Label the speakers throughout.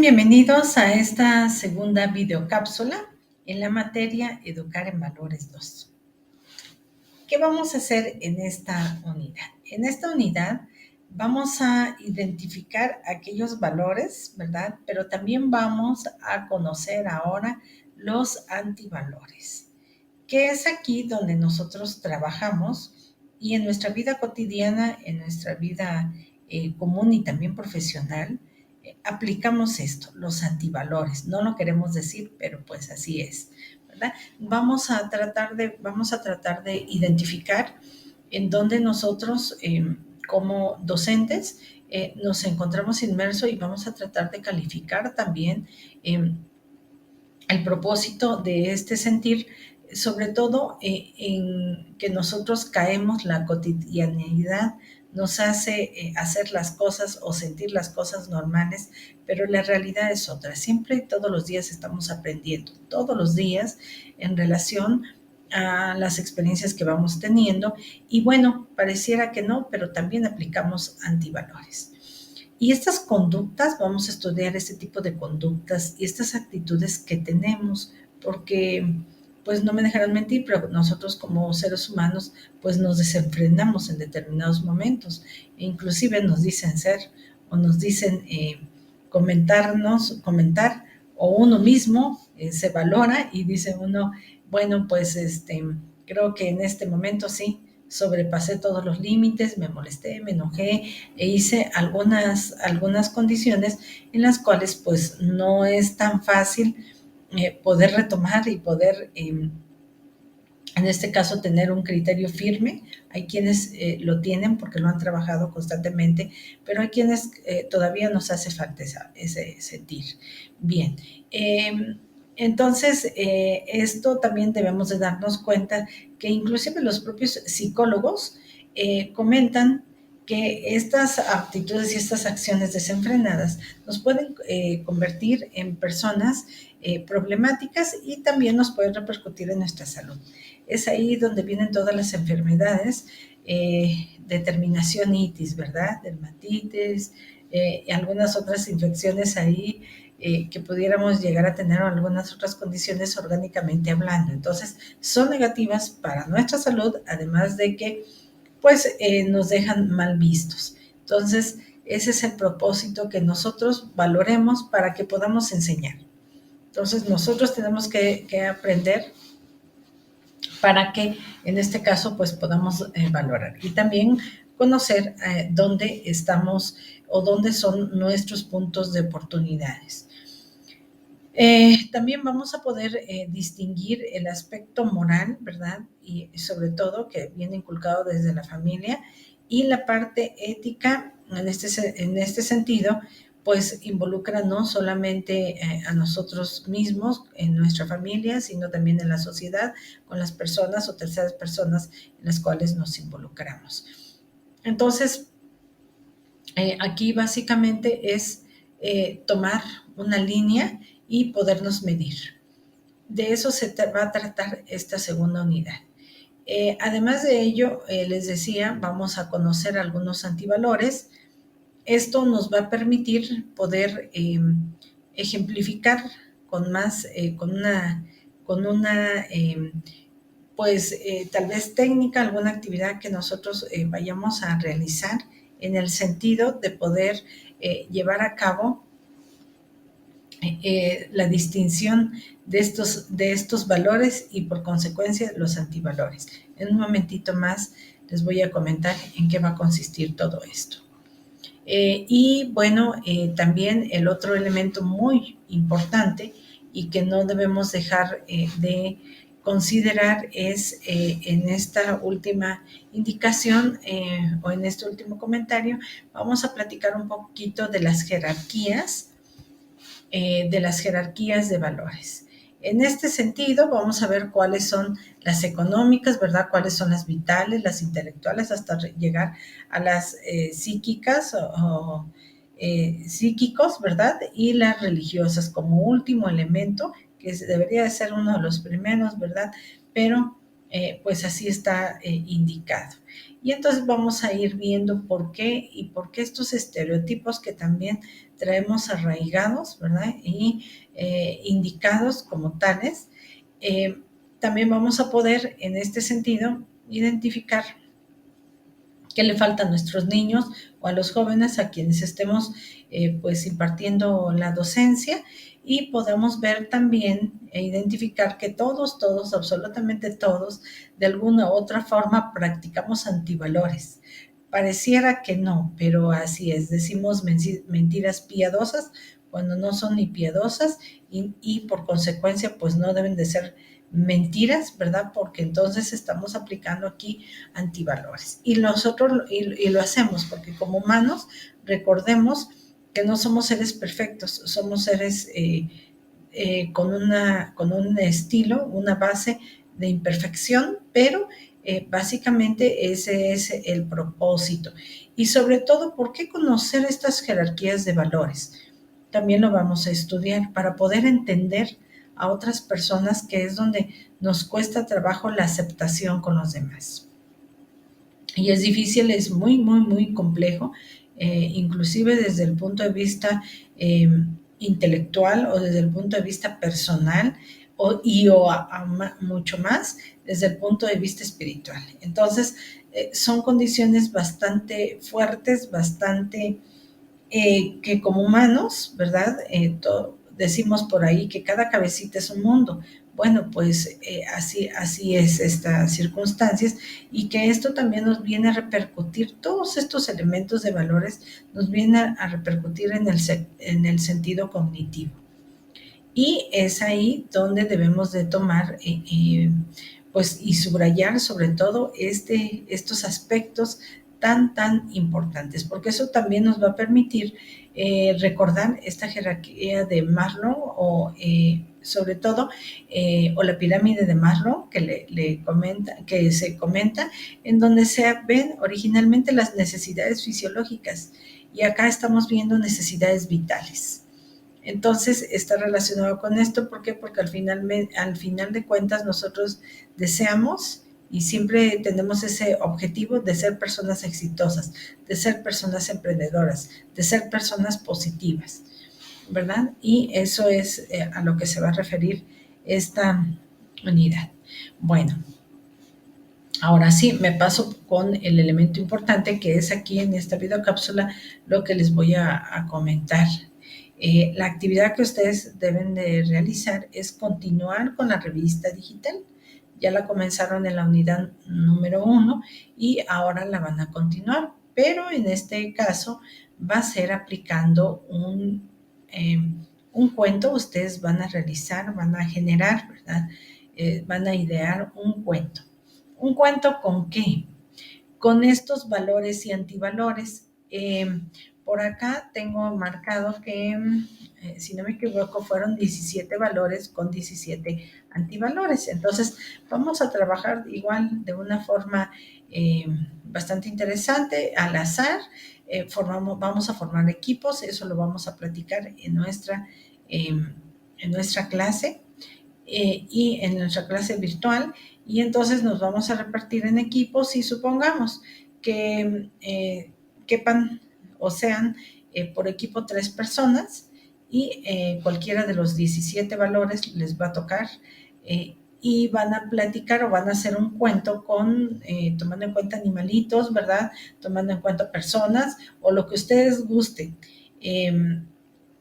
Speaker 1: Bienvenidos a esta segunda videocápsula en la materia Educar en Valores 2. ¿Qué vamos a hacer en esta unidad? En esta unidad vamos a identificar aquellos valores, ¿verdad? Pero también vamos a conocer ahora los antivalores, que es aquí donde nosotros trabajamos y en nuestra vida cotidiana, en nuestra vida común y también profesional, aplicamos esto, los antivalores. No lo queremos decir, pero pues así es, ¿verdad? Vamos a tratar de identificar en dónde nosotros, como docentes, nos encontramos inmersos y vamos a tratar de calificar también el propósito de este sentir, sobre todo en que nosotros caemos, la cotidianidad nos hace hacer las cosas o sentir las cosas normales, pero la realidad es otra. Siempre y todos los días estamos aprendiendo, todos los días en relación a las experiencias que vamos teniendo. Y bueno, pareciera que no, pero también aplicamos antivalores. Y estas conductas, vamos a estudiar este tipo de conductas y estas actitudes que tenemos, porque pues no me dejarán mentir, pero nosotros como seres humanos pues nos desenfrenamos en determinados momentos, e inclusive nos dicen ser o nos dicen comentar, o uno mismo se valora y dice uno, bueno, pues creo que en este momento sí, sobrepasé todos los límites, me molesté, me enojé e hice algunas condiciones en las cuales pues no es tan fácil poder retomar y poder, en este caso, tener un criterio firme. Hay quienes lo tienen porque lo han trabajado constantemente, pero hay quienes todavía nos hace falta ese sentir. Bien, entonces esto también debemos de darnos cuenta que inclusive los propios psicólogos comentan que estas actitudes y estas acciones desenfrenadas nos pueden convertir en personas problemáticas y también nos pueden repercutir en nuestra salud. Es ahí donde vienen todas las enfermedades de terminación-itis, ¿verdad? Dermatitis, algunas otras infecciones ahí que pudiéramos llegar a tener, o algunas otras condiciones orgánicamente hablando. Entonces, son negativas para nuestra salud, además de que pues nos dejan mal vistos. Entonces, ese es el propósito, que nosotros valoremos para que podamos enseñar. Entonces, nosotros tenemos que aprender para que en este caso pues podamos valorar y también conocer dónde estamos o dónde son nuestros puntos de oportunidades. También vamos a poder distinguir el aspecto moral, ¿verdad? Y sobre todo que viene inculcado desde la familia, y la parte ética en este sentido, pues involucra no solamente a nosotros mismos, en nuestra familia, sino también en la sociedad, con las personas o terceras personas en las cuales nos involucramos. Entonces, aquí básicamente es tomar una línea y podernos medir. De eso se va a tratar esta segunda unidad. Además de ello, les decía, vamos a conocer algunos antivalores. Esto nos va a permitir poder ejemplificar con más, con una pues tal vez técnica, alguna actividad que nosotros vayamos a realizar en el sentido de poder llevar a cabo la distinción de estos valores y por consecuencia los antivalores. En un momentito más les voy a comentar en qué va a consistir todo esto. Y bueno, también el otro elemento muy importante y que no debemos dejar de considerar es en esta última indicación o en este último comentario, vamos a platicar un poquito de las jerarquías de valores. En este sentido, vamos a ver cuáles son las económicas, ¿verdad? Cuáles son las vitales, las intelectuales, hasta llegar a las psíquicas o psíquicos, ¿verdad? Y las religiosas como último elemento, que debería de ser uno de los primeros, ¿verdad? Pero pues así está indicado. Y entonces vamos a ir viendo por qué y por qué estos estereotipos que también traemos arraigados, ¿verdad? Y indicados como tales, también vamos a poder, en este sentido, identificar qué le falta a nuestros niños o a los jóvenes a quienes estemos pues impartiendo la docencia, y podamos ver también e identificar que todos, absolutamente todos, de alguna u otra forma practicamos antivalores. Pareciera que no, pero así es. Decimos mentiras piadosas cuando no son ni piadosas, y por consecuencia pues no deben de ser mentiras, ¿verdad? Porque entonces estamos aplicando aquí antivalores. Y nosotros y lo hacemos porque como humanos recordemos que no somos seres perfectos, somos seres con un estilo, una base de imperfección, pero básicamente ese es el propósito. Y sobre todo, ¿por qué conocer estas jerarquías de valores? También lo vamos a estudiar para poder entender a otras personas, que es donde nos cuesta trabajo la aceptación con los demás. Y es difícil, es muy complejo, inclusive desde el punto de vista intelectual o desde el punto de vista personal, mucho más desde el punto de vista espiritual. Entonces, son condiciones bastante fuertes, bastante que como humanos, ¿verdad? Decimos por ahí que cada cabecita es un mundo. Bueno, pues así es estas circunstancias, y que esto también nos viene a repercutir, todos estos elementos de valores nos vienen a repercutir en el sentido cognitivo. Y es ahí donde debemos de tomar pues y subrayar sobre todo estos aspectos tan importantes, porque eso también nos va a permitir recordar esta jerarquía de Maslow, o sobre todo o la pirámide de Maslow que se comenta, en donde se ven originalmente las necesidades fisiológicas, y acá estamos viendo necesidades vitales. Entonces está relacionado con esto. ¿Por qué? Porque al final de cuentas nosotros deseamos y siempre tenemos ese objetivo de ser personas exitosas, de ser personas emprendedoras, de ser personas positivas, ¿verdad? Y eso es a lo que se va a referir esta unidad. Bueno, ahora sí, me paso con el elemento importante, que es aquí en esta videocápsula lo que les voy a comentar. La actividad que ustedes deben de realizar es continuar con la revista digital. Ya la comenzaron en la unidad número 1 y ahora la van a continuar, pero en este caso va a ser aplicando un cuento. Ustedes van a realizar, van a generar, ¿verdad? Van a idear un cuento. ¿Un cuento con qué? Con estos valores y antivalores. Por acá tengo marcado que, si no me equivoco, fueron 17 valores con 17 antivalores. Entonces, vamos a trabajar igual de una forma bastante interesante, al azar. Vamos a formar equipos, eso lo vamos a platicar en nuestra clase. Y en nuestra clase virtual, y entonces nos vamos a repartir en equipos, y supongamos que quepan o sean por equipo 3 personas, y cualquiera de los 17 valores les va a tocar, y van a platicar o van a hacer un cuento tomando en cuenta animalitos, ¿verdad? Tomando en cuenta personas o lo que ustedes gusten.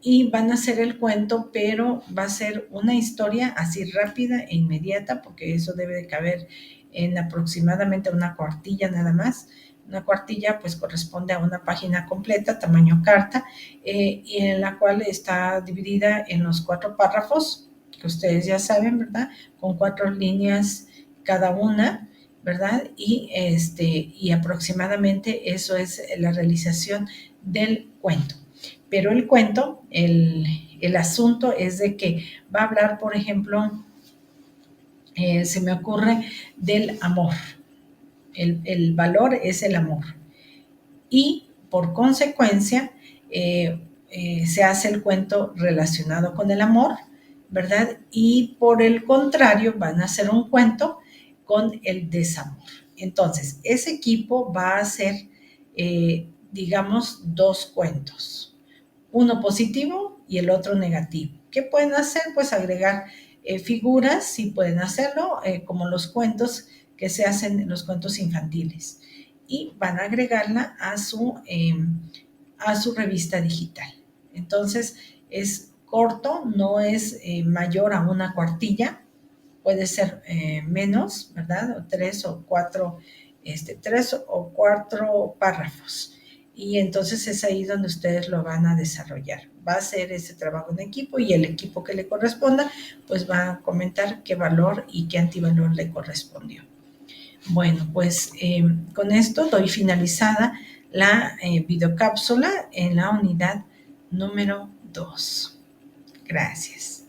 Speaker 1: Y van a hacer el cuento, pero va a ser una historia así rápida e inmediata, porque eso debe de caber en aproximadamente una cuartilla nada más. Una cuartilla pues corresponde a una página completa, tamaño carta, y en la cual está dividida en los 4 párrafos, que ustedes ya saben, ¿verdad? Con 4 líneas cada una, ¿verdad? Y aproximadamente eso es la realización del cuento. Pero el cuento, el asunto es de que va a hablar, por ejemplo, se me ocurre del amor. El valor es el amor. Y por consecuencia, se hace el cuento relacionado con el amor, ¿verdad? Y por el contrario, van a hacer un cuento con el desamor. Entonces, ese equipo va a hacer, digamos, dos cuentos, uno positivo y el otro negativo. ¿Qué pueden hacer? Pues agregar figuras, sí pueden hacerlo, como los cuentos que se hacen en los cuentos infantiles. Y van a agregarla a su revista digital. Entonces, es corto, no es mayor a una cuartilla, puede ser menos, ¿verdad? O tres o cuatro párrafos. Y entonces es ahí donde ustedes lo van a desarrollar. Va a ser ese trabajo en equipo y el equipo que le corresponda, pues va a comentar qué valor y qué antivalor le correspondió. Bueno, pues con esto doy finalizada la videocápsula en la unidad número 2. Gracias.